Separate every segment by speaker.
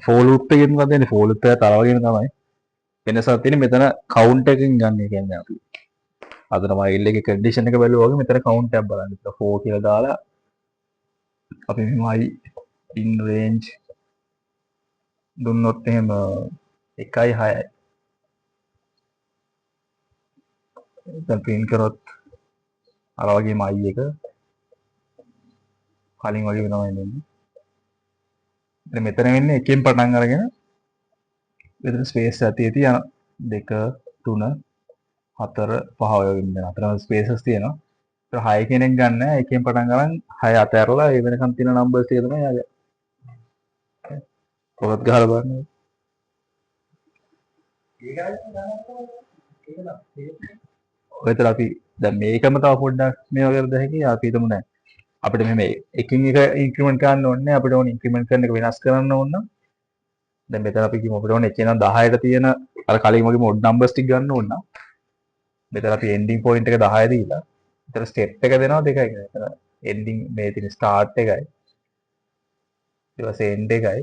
Speaker 1: For loop එකෙන් වදන්නේ for loop එක තර වගේම තමයි වෙනසක් තියෙන්නේ මෙතන කවුන්ට් එකකින් ගන්න කියන්නේ අපි අතන මයිල් එකේ කන්ඩිෂන් එක බැලුවා වගේ මෙතන කවුන්ට් එකක් බලන්න. ඒක 4 කියලා දාලා අපි මෙමයි ඉන් රේන්ජ් දුන්නොත් එහෙම 1.6යි. දැන් ප්‍රින්ට් කරොත් අර වගේම i එක කලින් වගේ තමයි එන්නේ. දැන් මෙතන වෙන්නේ එකෙන් පටන් අරගෙන මෙතන ස්පේස් ඇති යන 2 3 4 5 වගේ වෙන අතර ස්පේසස් තියෙනවා. ඒක 6 කෙනෙක් ගන්න නැහැ. එකෙන් පටන් ගන්න 6 අතහැරලා ඒ වෙනකන් තියෙන නම්බර්ස් ටික තමයි යාගේ. පොත් ගහලා බලන්න. ඔයතර අපි දැන් මේකම තව පොඩ්ඩක් මේ වගේ කරද හැකි අපි හිතමු නෑ. අපිට මෙහෙම එකින් එක ඉන්ක්‍රිමන්ට් කරන්න ඕනේ නැහැ. අපිට ඕනේ ඉන්ක්‍රිමන්ට් කරන එක වෙනස් කරන්න ඕන නම් දැන් මෙතන අපි කිව්ව අපිට ඕනේ එකේ නම් 10ට තියෙන අර කලින් වගේම ඔඩ් නම්බර්ස් ටික ගන්න ඕන නම් මෙතන අපි එන්ඩින් පොයින්ට් එක 10 දීලා මෙතන ස්ටෙප් එක දෙනවා දෙකයි කියන්නේ. මෙතන එන්ඩින් මේ තියෙන ස්ටාර්ට් එකයි ඊට පස්සේ එන්ඩ් එකයි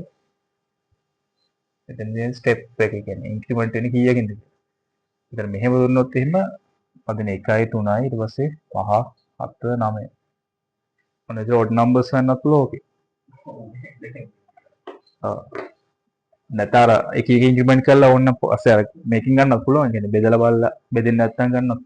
Speaker 1: මෙතන තියෙන ස්ටෙප් එක කියන්නේ ඉන්ක්‍රිමන්ට් වෙන්නේ කීයකින්ද කියලා. මෙතන මෙහෙම දුන්නොත් එහෙම අදින 1යි 3යි ඊට පස්සේ 5 7 9 මොන ඉතින් ඔඩ් නම්බර්ස් ගන්නත් පුළුවන් ඕකේ. නැතර එක එක ඉන්ක්‍රිමන්ට් කරලා ඕන්න පස්සේ අර මේකින් ගන්නත් පුළුවන්. කියන්නේ බෙදලා බලලා බෙදෙන්නේ නැත්නම් ගන්නත්